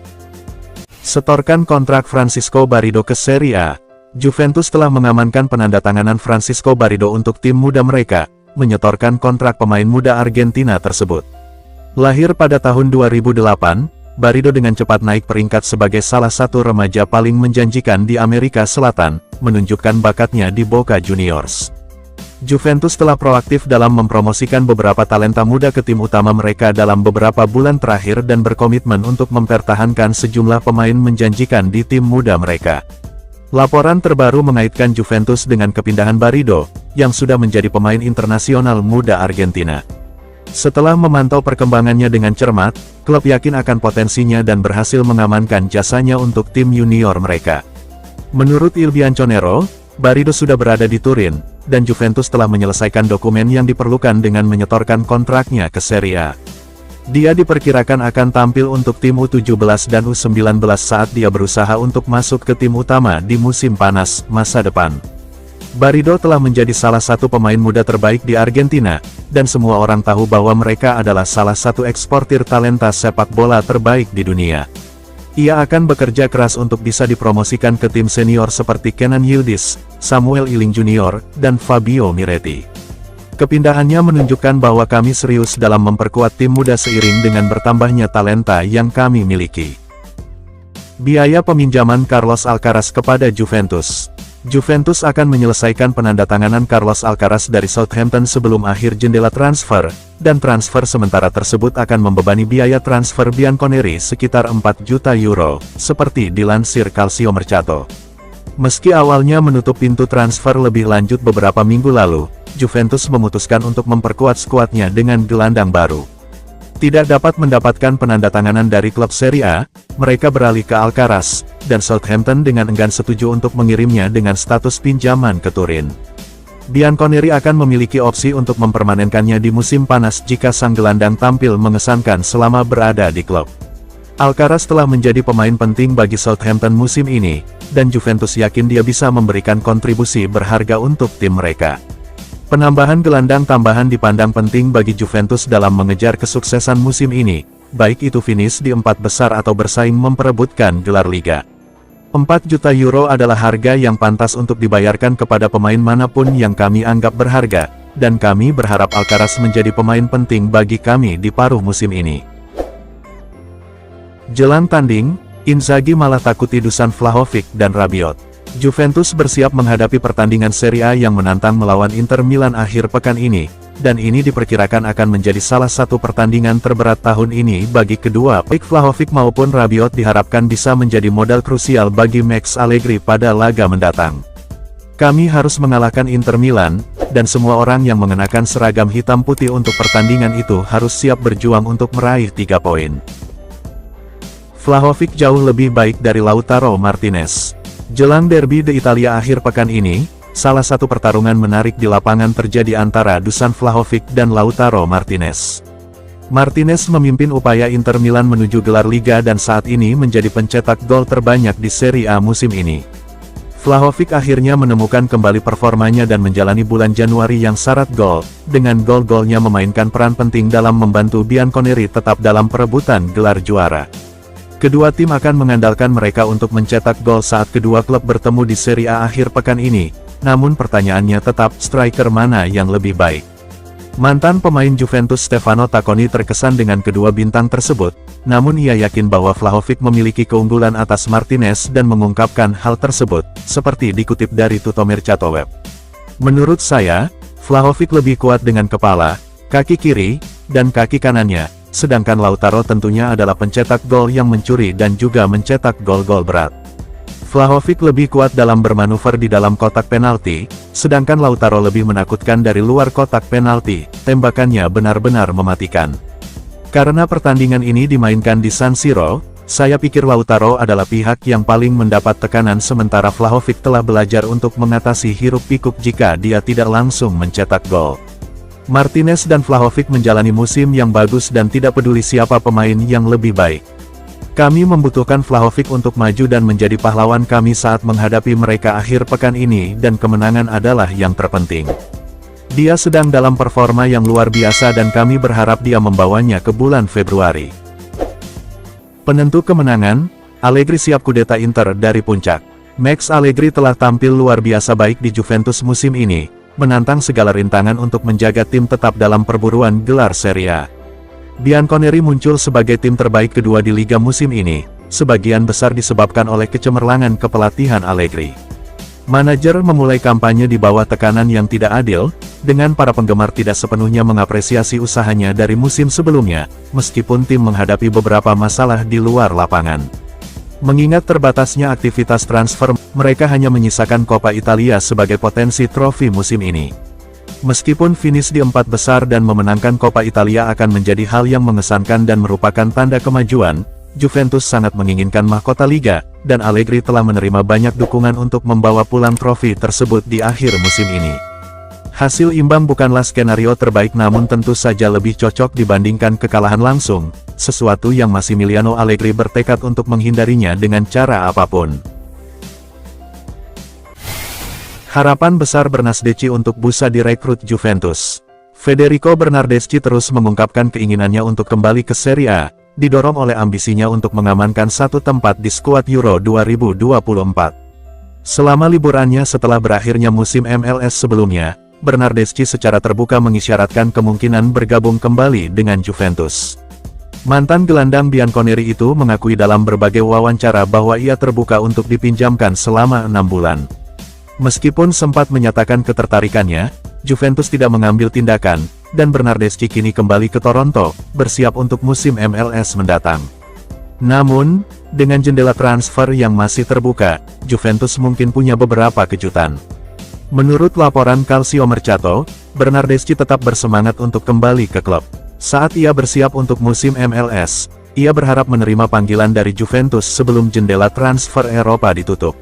Setorkan kontrak Francisco Barrido ke Serie A. Juventus telah mengamankan penandatanganan Francisco Barrido untuk tim muda mereka, menyetorkan kontrak pemain muda Argentina tersebut. Lahir pada tahun 2008, Barrido dengan cepat naik peringkat sebagai salah satu remaja paling menjanjikan di Amerika Selatan, menunjukkan bakatnya di Boca Juniors. Juventus telah proaktif dalam mempromosikan beberapa talenta muda ke tim utama mereka dalam beberapa bulan terakhir dan berkomitmen untuk mempertahankan sejumlah pemain menjanjikan di tim muda mereka. Laporan terbaru mengaitkan Juventus dengan kepindahan Barrido, yang sudah menjadi pemain internasional muda Argentina. Setelah memantau perkembangannya dengan cermat, klub yakin akan potensinya dan berhasil mengamankan jasanya untuk tim junior mereka. Menurut Il Bianconero, Barrido sudah berada di Turin, dan Juventus telah menyelesaikan dokumen yang diperlukan dengan menyetorkan kontraknya ke Serie A. Dia diperkirakan akan tampil untuk tim U17 dan U19 saat dia berusaha untuk masuk ke tim utama di musim panas masa depan. Barrido telah menjadi salah satu pemain muda terbaik di Argentina, dan semua orang tahu bahwa mereka adalah salah satu eksportir talenta sepak bola terbaik di dunia. Ia akan bekerja keras untuk bisa dipromosikan ke tim senior seperti Kenan Yildiz, Samuel Iling Jr., dan Fabio Miretti. Kepindahannya menunjukkan bahwa kami serius dalam memperkuat tim muda seiring dengan bertambahnya talenta yang kami miliki. Biaya peminjaman Carlos Alcaraz kepada Juventus. Juventus akan menyelesaikan penandatanganan Carlos Alcaraz dari Southampton sebelum akhir jendela transfer, dan transfer sementara tersebut akan membebani biaya transfer bianconeri sekitar 4 juta euro, seperti dilansir Calcio Mercato. Meski awalnya menutup pintu transfer lebih lanjut beberapa minggu lalu, Juventus memutuskan untuk memperkuat skuadnya dengan gelandang baru. Tidak dapat mendapatkan penandatanganan dari klub Serie A, mereka beralih ke Alcaraz, dan Southampton dengan enggan setuju untuk mengirimnya dengan status pinjaman ke Turin. Bianconeri akan memiliki opsi untuk mempermanenkannya di musim panas jika sang gelandang tampil mengesankan selama berada di klub. Alcaraz telah menjadi pemain penting bagi Southampton musim ini, dan Juventus yakin dia bisa memberikan kontribusi berharga untuk tim mereka. Penambahan gelandang tambahan dipandang penting bagi Juventus dalam mengejar kesuksesan musim ini, baik itu finish di 4 besar atau bersaing memperebutkan gelar Liga. 4 juta euro adalah harga yang pantas untuk dibayarkan kepada pemain manapun yang kami anggap berharga, dan kami berharap Alcaraz menjadi pemain penting bagi kami di paruh musim ini. Jelang tanding, Inzaghi malah takuti Dusan Vlahovic dan Rabiot. Juventus bersiap menghadapi pertandingan Serie A yang menantang melawan Inter Milan akhir pekan ini, dan ini diperkirakan akan menjadi salah satu pertandingan terberat tahun ini bagi kedua. Baik Vlahovic maupun Rabiot diharapkan bisa menjadi modal krusial bagi Max Allegri pada laga mendatang. Kami harus mengalahkan Inter Milan, dan semua orang yang mengenakan seragam hitam putih untuk pertandingan itu harus siap berjuang untuk meraih 3 poin. Vlahovic jauh lebih baik dari Lautaro Martinez. Jelang derby di Italia akhir pekan ini, salah satu pertarungan menarik di lapangan terjadi antara Dusan Vlahovic dan Lautaro Martinez. Martinez memimpin upaya Inter Milan menuju gelar Liga dan saat ini menjadi pencetak gol terbanyak di Serie A musim ini. Vlahovic akhirnya menemukan kembali performanya dan menjalani bulan Januari yang syarat gol, dengan gol-golnya memainkan peran penting dalam membantu Bianconeri tetap dalam perebutan gelar juara. Kedua tim akan mengandalkan mereka untuk mencetak gol saat kedua klub bertemu di Serie A akhir pekan ini, namun pertanyaannya tetap, striker mana yang lebih baik? Mantan pemain Juventus Stefano Tacconi terkesan dengan kedua bintang tersebut, namun ia yakin bahwa Vlahovic memiliki keunggulan atas Martinez dan mengungkapkan hal tersebut, seperti dikutip dari Tuttomercato Web. Menurut saya, Vlahovic lebih kuat dengan kepala, kaki kiri, dan kaki kanannya. Sedangkan Lautaro tentunya adalah pencetak gol yang mencuri dan juga mencetak gol-gol berat. Vlahovic lebih kuat dalam bermanuver di dalam kotak penalti, sedangkan Lautaro lebih menakutkan dari luar kotak penalti, tembakannya benar-benar mematikan. Karena pertandingan ini dimainkan di San Siro, saya pikir Lautaro adalah pihak yang paling mendapat tekanan sementara Vlahovic telah belajar untuk mengatasi hiruk-pikuk jika dia tidak langsung mencetak gol. Martinez dan Vlahovic menjalani musim yang bagus dan tidak peduli siapa pemain yang lebih baik. Kami membutuhkan Vlahovic untuk maju dan menjadi pahlawan kami saat menghadapi mereka akhir pekan ini dan kemenangan adalah yang terpenting. Dia sedang dalam performa yang luar biasa dan kami berharap dia membawanya ke bulan Februari. Penentu kemenangan, Allegri siap kudeta Inter dari puncak. Max Allegri telah tampil luar biasa baik di Juventus musim ini, menantang segala rintangan untuk menjaga tim tetap dalam perburuan gelar Serie A. Bianconeri muncul sebagai tim terbaik kedua di Liga musim ini, sebagian besar disebabkan oleh kecemerlangan kepelatihan Allegri. Manajer memulai kampanye di bawah tekanan yang tidak adil, dengan para penggemar tidak sepenuhnya mengapresiasi usahanya dari musim sebelumnya, meskipun tim menghadapi beberapa masalah di luar lapangan. Mengingat terbatasnya aktivitas transfer, mereka hanya menyisakan Coppa Italia sebagai potensi trofi musim ini. Meskipun finish di 4 besar dan memenangkan Coppa Italia akan menjadi hal yang mengesankan dan merupakan tanda kemajuan, Juventus sangat menginginkan mahkota Liga, dan Allegri telah menerima banyak dukungan untuk membawa pulang trofi tersebut di akhir musim ini. Hasil imbang bukanlah skenario terbaik namun tentu saja lebih cocok dibandingkan kekalahan langsung, sesuatu yang Massimiliano Allegri bertekad untuk menghindarinya dengan cara apapun. Harapan besar Bernardeschi untuk Busa direkrut Juventus. Federico Bernardeschi terus mengungkapkan keinginannya untuk kembali ke Serie A, didorong oleh ambisinya untuk mengamankan satu tempat di skuad Euro 2024. Selama liburannya setelah berakhirnya musim MLS sebelumnya, Bernardeschi secara terbuka mengisyaratkan kemungkinan bergabung kembali dengan Juventus. Mantan gelandang Bianconeri itu mengakui dalam berbagai wawancara bahwa ia terbuka untuk dipinjamkan selama 6 bulan. Meskipun sempat menyatakan ketertarikannya, Juventus tidak mengambil tindakan, dan Bernardeschi kini kembali ke Toronto, bersiap untuk musim MLS mendatang. Namun, dengan jendela transfer yang masih terbuka, Juventus mungkin punya beberapa kejutan. Menurut laporan Calcio Mercato, Bernardeschi tetap bersemangat untuk kembali ke klub. Saat ia bersiap untuk musim MLS, ia berharap menerima panggilan dari Juventus sebelum jendela transfer Eropa ditutup.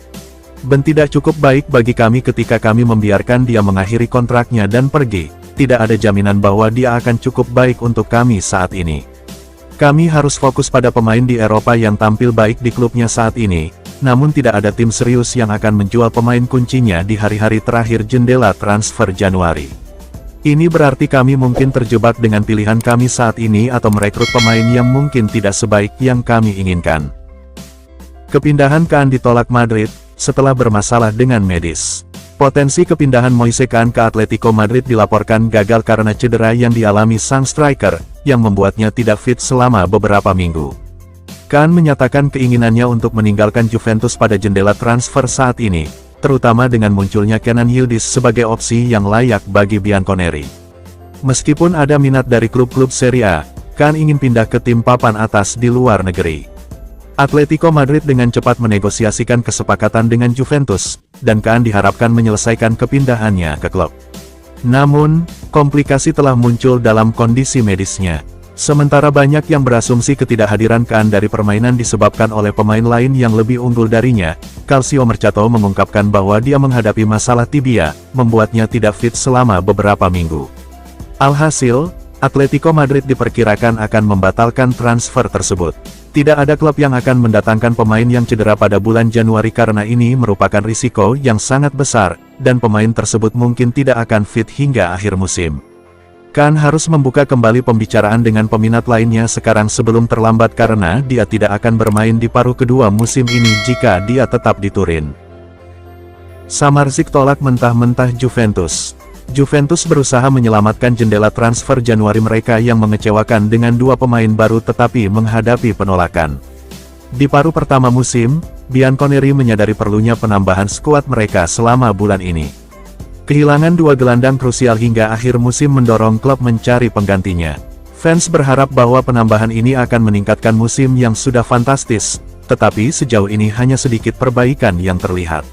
"Ben tidak cukup baik bagi kami ketika kami membiarkan dia mengakhiri kontraknya dan pergi. Tidak ada jaminan bahwa dia akan cukup baik untuk kami saat ini. Kami harus fokus pada pemain di Eropa yang tampil baik di klubnya saat ini, namun tidak ada tim serius yang akan menjual pemain kuncinya di hari-hari terakhir jendela transfer Januari. Ini berarti kami mungkin terjebak dengan pilihan kami saat ini atau merekrut pemain yang mungkin tidak sebaik yang kami inginkan." Kepindahan Kahn ditolak Madrid, setelah bermasalah dengan medis. Potensi kepindahan Moise Kean ke Atletico Madrid dilaporkan gagal karena cedera yang dialami sang striker, yang membuatnya tidak fit selama beberapa minggu. Kean menyatakan keinginannya untuk meninggalkan Juventus pada jendela transfer saat ini, terutama dengan munculnya Kenan Yildiz sebagai opsi yang layak bagi Bianconeri. Meskipun ada minat dari klub-klub Serie A, Kean ingin pindah ke tim papan atas di luar negeri. Atletico Madrid dengan cepat menegosiasikan kesepakatan dengan Juventus, dan Kean diharapkan menyelesaikan kepindahannya ke klub. Namun, komplikasi telah muncul dalam kondisi medisnya. Sementara banyak yang berasumsi ketidakhadiran Kean dari permainan disebabkan oleh pemain lain yang lebih unggul darinya, Calcio Mercato mengungkapkan bahwa dia menghadapi masalah tibia, membuatnya tidak fit selama beberapa minggu. Alhasil, Atletico Madrid diperkirakan akan membatalkan transfer tersebut. Tidak ada klub yang akan mendatangkan pemain yang cedera pada bulan Januari karena ini merupakan risiko yang sangat besar, dan pemain tersebut mungkin tidak akan fit hingga akhir musim. Kean harus membuka kembali pembicaraan dengan peminat lainnya sekarang sebelum terlambat karena dia tidak akan bermain di paruh kedua musim ini jika dia tetap di Turin. Samardzic tolak mentah-mentah Juventus. Juventus berusaha menyelamatkan jendela transfer Januari mereka yang mengecewakan dengan dua pemain baru tetapi menghadapi penolakan. Di paruh pertama musim, Bianconeri menyadari perlunya penambahan skuad mereka selama bulan ini. Kehilangan dua gelandang krusial hingga akhir musim mendorong klub mencari penggantinya. Fans berharap bahwa penambahan ini akan meningkatkan musim yang sudah fantastis, tetapi sejauh ini hanya sedikit perbaikan yang terlihat.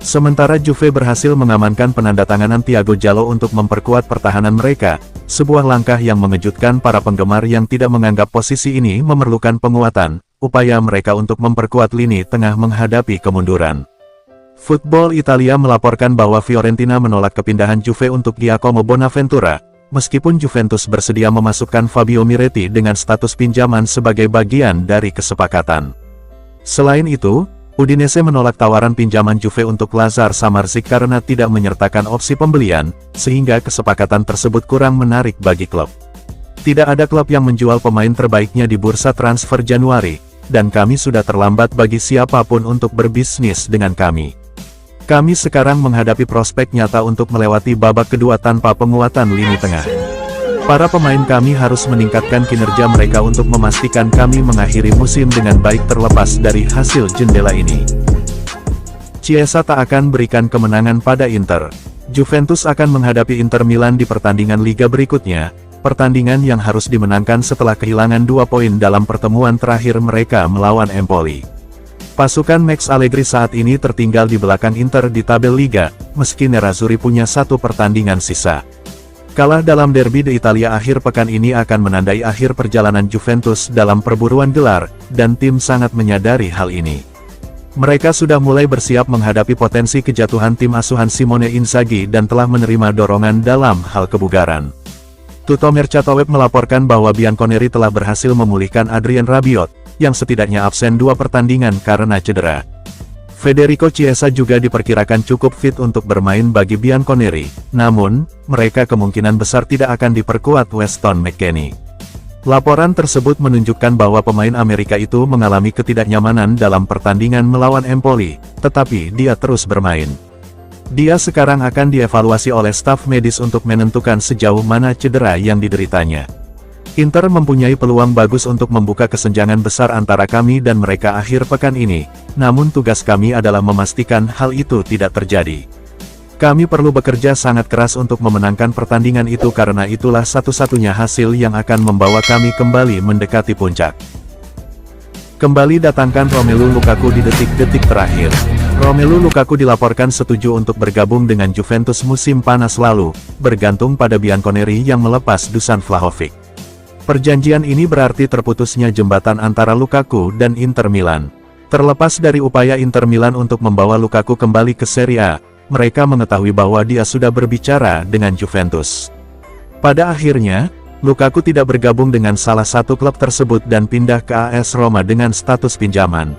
Sementara Juve berhasil mengamankan penandatanganan Thiago Jallo untuk memperkuat pertahanan mereka, sebuah langkah yang mengejutkan para penggemar yang tidak menganggap posisi ini memerlukan penguatan, upaya mereka untuk memperkuat lini tengah menghadapi kemunduran. Football Italia melaporkan bahwa Fiorentina menolak kepindahan Juve untuk Giacomo Bonaventura, meskipun Juventus bersedia memasukkan Fabio Miretti dengan status pinjaman sebagai bagian dari kesepakatan. Selain itu, Udinese menolak tawaran pinjaman Juve untuk Lazar Samardzic karena tidak menyertakan opsi pembelian, sehingga kesepakatan tersebut kurang menarik bagi klub. Tidak ada klub yang menjual pemain terbaiknya di bursa transfer Januari, dan kami sudah terlambat bagi siapapun untuk berbisnis dengan kami. Kami sekarang menghadapi prospek nyata untuk melewati babak kedua tanpa penguatan lini tengah. Para pemain kami harus meningkatkan kinerja mereka untuk memastikan kami mengakhiri musim dengan baik terlepas dari hasil jendela ini. Chiesa tak akan berikan kemenangan pada Inter. Juventus akan menghadapi Inter Milan di pertandingan Liga berikutnya, pertandingan yang harus dimenangkan setelah kehilangan 2 poin dalam pertemuan terakhir mereka melawan Empoli. Pasukan Max Allegri saat ini tertinggal di belakang Inter di tabel Liga, meski Nerazzurri punya 1 pertandingan sisa. Kalah dalam derby di Italia akhir pekan ini akan menandai akhir perjalanan Juventus dalam perburuan gelar, dan tim sangat menyadari hal ini. Mereka sudah mulai bersiap menghadapi potensi kejatuhan tim asuhan Simone Inzaghi dan telah menerima dorongan dalam hal kebugaran. Tutto Mercato Web melaporkan bahwa Bianconeri telah berhasil memulihkan Adrien Rabiot, yang setidaknya absen 2 pertandingan karena cedera. Federico Chiesa juga diperkirakan cukup fit untuk bermain bagi Bianconeri, namun, mereka kemungkinan besar tidak akan diperkuat Weston McKennie. Laporan tersebut menunjukkan bahwa pemain Amerika itu mengalami ketidaknyamanan dalam pertandingan melawan Empoli, tetapi dia terus bermain. Dia sekarang akan dievaluasi oleh staf medis untuk menentukan sejauh mana cedera yang dideritanya. Inter mempunyai peluang bagus untuk membuka kesenjangan besar antara kami dan mereka akhir pekan ini, namun tugas kami adalah memastikan hal itu tidak terjadi. Kami perlu bekerja sangat keras untuk memenangkan pertandingan itu karena itulah satu-satunya hasil yang akan membawa kami kembali mendekati puncak. Kembali datangkan Romelu Lukaku di detik-detik terakhir. Romelu Lukaku dilaporkan setuju untuk bergabung dengan Juventus musim panas lalu, bergantung pada Bianconeri yang melepas Dusan Vlahovic. Perjanjian ini berarti terputusnya jembatan antara Lukaku dan Inter Milan. Terlepas dari upaya Inter Milan untuk membawa Lukaku kembali ke Serie A, mereka mengetahui bahwa dia sudah berbicara dengan Juventus. Pada akhirnya, Lukaku tidak bergabung dengan salah satu klub tersebut dan pindah ke AS Roma dengan status pinjaman.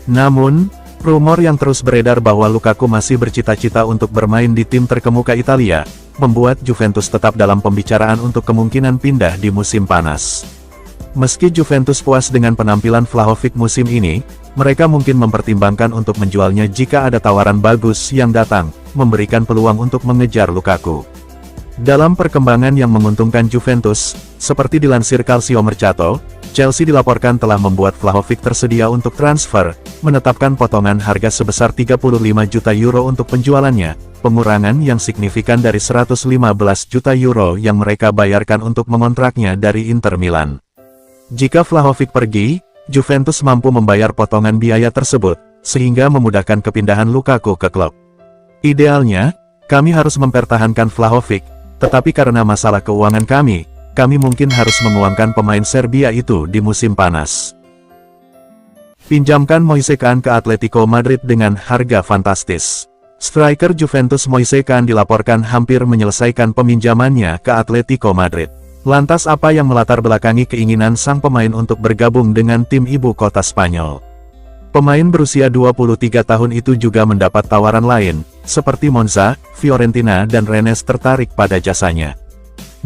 Namun, rumor yang terus beredar bahwa Lukaku masih bercita-cita untuk bermain di tim terkemuka Italia, membuat Juventus tetap dalam pembicaraan untuk kemungkinan pindah di musim panas. Meski Juventus puas dengan penampilan Vlahovic musim ini, mereka mungkin mempertimbangkan untuk menjualnya jika ada tawaran bagus yang datang, memberikan peluang untuk mengejar Lukaku. Dalam perkembangan yang menguntungkan Juventus, seperti dilansir Calcio Mercato, Chelsea dilaporkan telah membuat Vlahovic tersedia untuk transfer, menetapkan potongan harga sebesar 35 juta euro untuk penjualannya, pengurangan yang signifikan dari 115 juta euro yang mereka bayarkan untuk mengontraknya dari Inter Milan. Jika Vlahovic pergi, Juventus mampu membayar potongan biaya tersebut, sehingga memudahkan kepindahan Lukaku ke klub. Idealnya, kami harus mempertahankan Vlahovic, tetapi karena masalah keuangan kami mungkin harus menguangkan pemain Serbia itu di musim panas. Pinjamkan Moise Kean ke Atletico Madrid dengan harga fantastis. Striker Juventus Moise Kean dilaporkan hampir menyelesaikan peminjamannya ke Atletico Madrid. Lantas apa yang melatar belakangi keinginan sang pemain untuk bergabung dengan tim ibu kota Spanyol? Pemain berusia 23 tahun itu juga mendapat tawaran lain, seperti Monza, Fiorentina dan Rennes tertarik pada jasanya.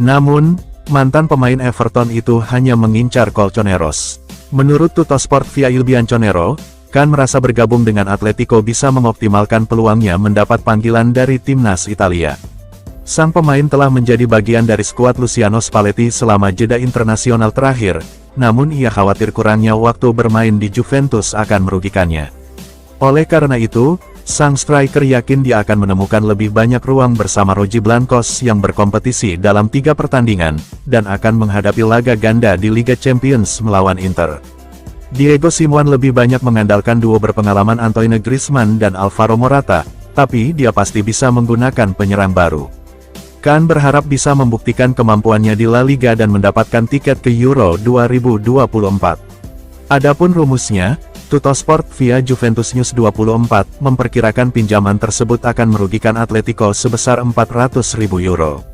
Namun, mantan pemain Everton itu hanya mengincar Colchoneros. Menurut Tuttosport via Il Bianconero, Kean merasa bergabung dengan Atletico bisa mengoptimalkan peluangnya mendapat panggilan dari timnas Italia. Sang pemain telah menjadi bagian dari skuad Luciano Spalletti selama jeda internasional terakhir, namun ia khawatir kurangnya waktu bermain di Juventus akan merugikannya. Oleh karena itu, sang striker yakin dia akan menemukan lebih banyak ruang bersama Rogi Blancos yang berkompetisi dalam 3 pertandingan, dan akan menghadapi laga ganda di Liga Champions melawan Inter. Diego Simeone lebih banyak mengandalkan duo berpengalaman Antoine Griezmann dan Alvaro Morata, tapi dia pasti bisa menggunakan penyerang baru. Kean berharap bisa membuktikan kemampuannya di La Liga dan mendapatkan tiket ke Euro 2024. Adapun rumusnya, Tuttosport via Juventus News 24 memperkirakan pinjaman tersebut akan merugikan Atletico sebesar 400.000 euro.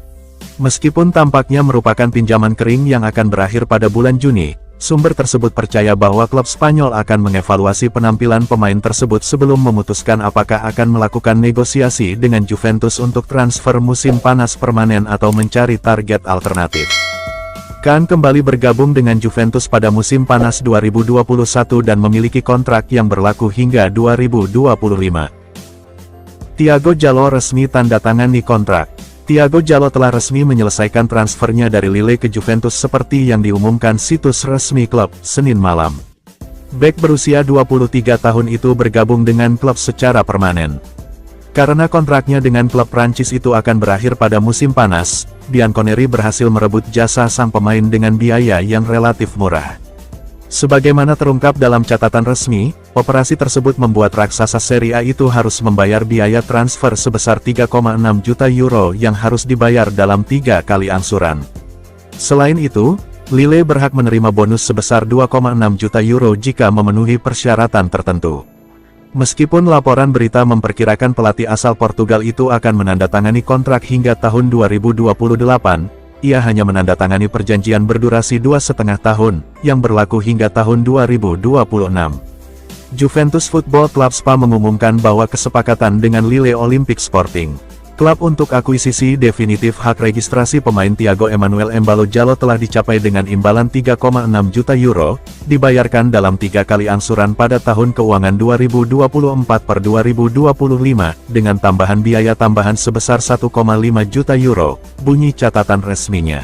Meskipun tampaknya merupakan pinjaman kering yang akan berakhir pada bulan Juni, sumber tersebut percaya bahwa klub Spanyol akan mengevaluasi penampilan pemain tersebut sebelum memutuskan apakah akan melakukan negosiasi dengan Juventus untuk transfer musim panas permanen atau mencari target alternatif. Kean kembali bergabung dengan Juventus pada musim panas 2021 dan memiliki kontrak yang berlaku hingga 2025. Thiago Jallo resmi tanda tangani kontrak. Thiago Jallo telah resmi menyelesaikan transfernya dari Lille ke Juventus seperti yang diumumkan situs resmi klub, Senin malam. Bek berusia 23 tahun itu bergabung dengan klub secara permanen. Karena kontraknya dengan klub Prancis itu akan berakhir pada musim panas, Bianconeri berhasil merebut jasa sang pemain dengan biaya yang relatif murah. Sebagaimana terungkap dalam catatan resmi, operasi tersebut membuat raksasa Serie A itu harus membayar biaya transfer sebesar 3,6 juta euro yang harus dibayar dalam 3 kali angsuran. Selain itu, Lille berhak menerima bonus sebesar 2,6 juta euro jika memenuhi persyaratan tertentu. Meskipun laporan berita memperkirakan pelatih asal Portugal itu akan menandatangani kontrak hingga tahun 2028, ia hanya menandatangani perjanjian berdurasi 2,5 tahun, yang berlaku hingga tahun 2026. Juventus Football Club Spa mengumumkan bahwa kesepakatan dengan Lille Olympique Sporting, klub untuk akuisisi definitif hak registrasi pemain Thiago Emmanuel Embalo Jallo telah dicapai dengan imbalan 3,6 juta euro, dibayarkan dalam 3 kali angsuran pada tahun keuangan 2024-2025, dengan tambahan biaya tambahan sebesar 1,5 juta euro, bunyi catatan resminya.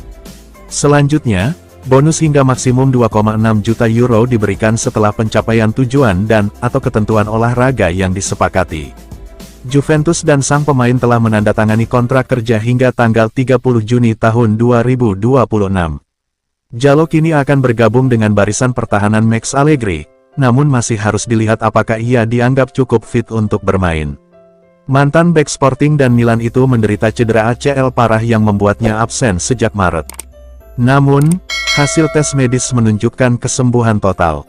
Selanjutnya, bonus hingga maksimum 2,6 juta euro diberikan setelah pencapaian tujuan dan/atau ketentuan olahraga yang disepakati. Juventus dan sang pemain telah menandatangani kontrak kerja hingga tanggal 30 Juni tahun 2026. Jallo kini akan bergabung dengan barisan pertahanan Max Allegri, namun masih harus dilihat apakah ia dianggap cukup fit untuk bermain. Mantan bek Sporting dan Milan itu menderita cedera ACL parah yang membuatnya absen sejak Maret. Namun, hasil tes medis menunjukkan kesembuhan total.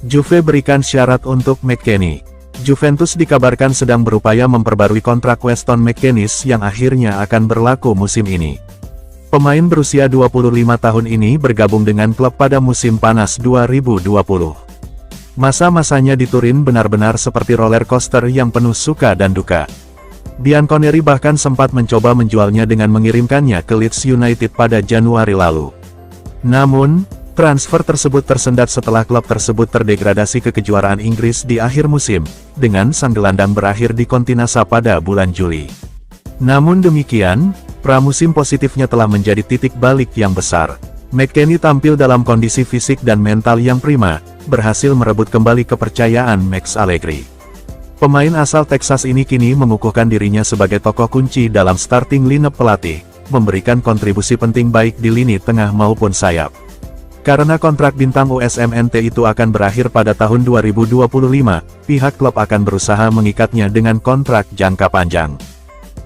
Juve berikan syarat untuk McKennie. Juventus dikabarkan sedang berupaya memperbarui kontrak Weston McKennie yang akhirnya akan berlaku musim ini. Pemain berusia 25 tahun ini bergabung dengan klub pada musim panas 2020. Masa-masanya di Turin benar-benar seperti roller coaster yang penuh suka dan duka. Bianconeri bahkan sempat mencoba menjualnya dengan mengirimkannya ke Leeds United pada Januari lalu. Namun, transfer tersebut tersendat setelah klub tersebut terdegradasi ke kejuaraan Inggris di akhir musim, dengan sang gelandang berakhir di Continassa pada bulan Juli. Namun demikian, pramusim positifnya telah menjadi titik balik yang besar. McKennie tampil dalam kondisi fisik dan mental yang prima, berhasil merebut kembali kepercayaan Max Allegri. Pemain asal Texas ini kini mengukuhkan dirinya sebagai tokoh kunci dalam starting lineup pelatih, memberikan kontribusi penting baik di lini tengah maupun sayap. Karena kontrak bintang USMNT itu akan berakhir pada tahun 2025, pihak klub akan berusaha mengikatnya dengan kontrak jangka panjang.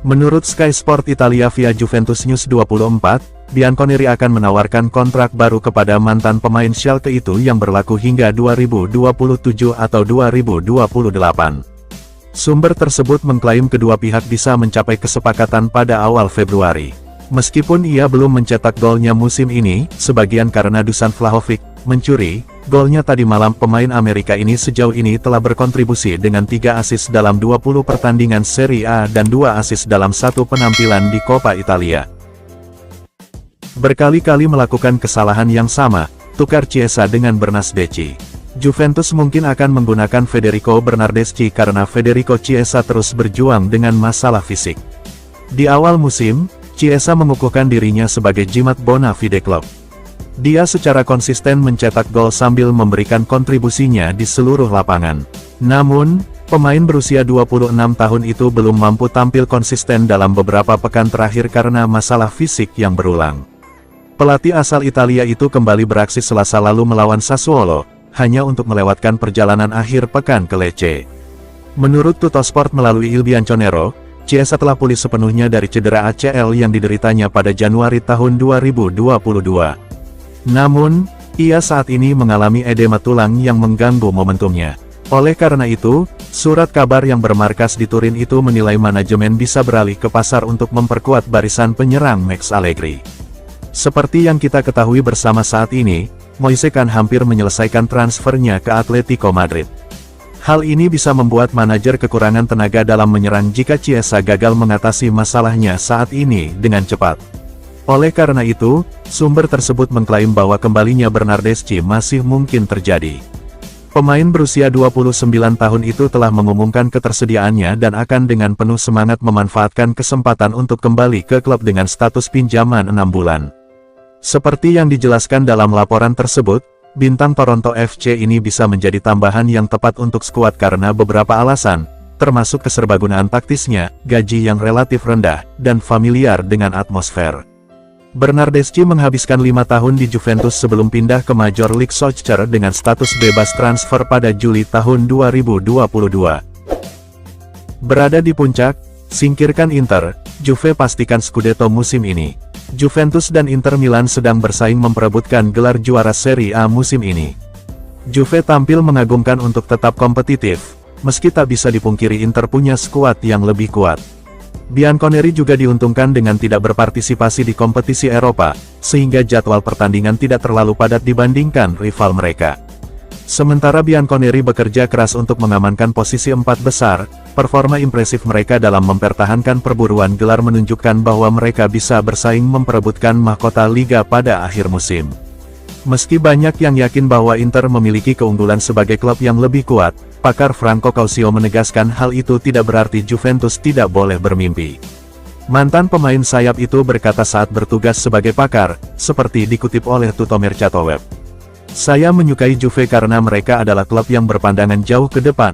Menurut Sky Sport Italia via Juventus News 24, Bianconeri akan menawarkan kontrak baru kepada mantan pemain Schalke itu yang berlaku hingga 2027 atau 2028. Sumber tersebut mengklaim kedua pihak bisa mencapai kesepakatan pada awal Februari. Meskipun ia belum mencetak golnya musim ini, sebagian karena Dusan Vlahovic mencuri, golnya tadi malam pemain Amerika ini sejauh ini telah berkontribusi dengan 3 assist dalam 20 pertandingan Serie A dan 2 assist dalam 1 penampilan di Coppa Italia. Berkali-kali melakukan kesalahan yang sama, tukar Chiesa dengan Bernardeschi. Juventus mungkin akan menggunakan Federico Bernardeschi karena Federico Chiesa terus berjuang dengan masalah fisik. Di awal musim, Chiesa mengukuhkan dirinya sebagai jimat bona fide klub. Dia secara konsisten mencetak gol sambil memberikan kontribusinya di seluruh lapangan. Namun, pemain berusia 26 tahun itu belum mampu tampil konsisten dalam beberapa pekan terakhir karena masalah fisik yang berulang. Pelatih asal Italia itu kembali beraksi Selasa lalu melawan Sassuolo, hanya untuk melewatkan perjalanan akhir pekan ke Lecce. Menurut Tuttosport melalui Il Bianconero, Chiesa telah pulih sepenuhnya dari cedera ACL yang dideritanya pada Januari tahun 2022. Namun, ia saat ini mengalami edema tulang yang mengganggu momentumnya. Oleh karena itu, surat kabar yang bermarkas di Turin itu menilai manajemen bisa beralih ke pasar untuk memperkuat barisan penyerang Max Allegri. Seperti yang kita ketahui bersama saat ini, Moise Kean hampir menyelesaikan transfernya ke Atletico Madrid. Hal ini bisa membuat manajer kekurangan tenaga dalam menyerang jika Chiesa gagal mengatasi masalahnya saat ini dengan cepat. Oleh karena itu, sumber tersebut mengklaim bahwa kembalinya Bernardeschi masih mungkin terjadi. Pemain berusia 29 tahun itu telah mengumumkan ketersediaannya dan akan dengan penuh semangat memanfaatkan kesempatan untuk kembali ke klub dengan status pinjaman 6 bulan. Seperti yang dijelaskan dalam laporan tersebut, bintang Toronto FC ini bisa menjadi tambahan yang tepat untuk skuad karena beberapa alasan, termasuk keserbagunaan taktisnya, gaji yang relatif rendah, dan familiar dengan atmosfer. Bernardeschi menghabiskan 5 tahun di Juventus sebelum pindah ke Major League Soccer dengan status bebas transfer pada Juli tahun 2022. Berada di puncak, singkirkan Inter, Juve pastikan Scudetto musim ini. Juventus dan Inter Milan sedang bersaing memperebutkan gelar juara Serie A musim ini. Juve tampil mengagumkan untuk tetap kompetitif, meski tak bisa dipungkiri Inter punya skuad yang lebih kuat. Bianconeri juga diuntungkan dengan tidak berpartisipasi di kompetisi Eropa, sehingga jadwal pertandingan tidak terlalu padat dibandingkan rival mereka. Sementara Bianconeri bekerja keras untuk mengamankan posisi 4 besar, performa impresif mereka dalam mempertahankan perburuan gelar menunjukkan bahwa mereka bisa bersaing memperebutkan mahkota Liga pada akhir musim. Meski banyak yang yakin bahwa Inter memiliki keunggulan sebagai klub yang lebih kuat, pakar Franco Causio menegaskan hal itu tidak berarti Juventus tidak boleh bermimpi. Mantan pemain sayap itu berkata saat bertugas sebagai pakar, seperti dikutip oleh Tutto Mercato Web. Saya menyukai Juve karena mereka adalah klub yang berpandangan jauh ke depan,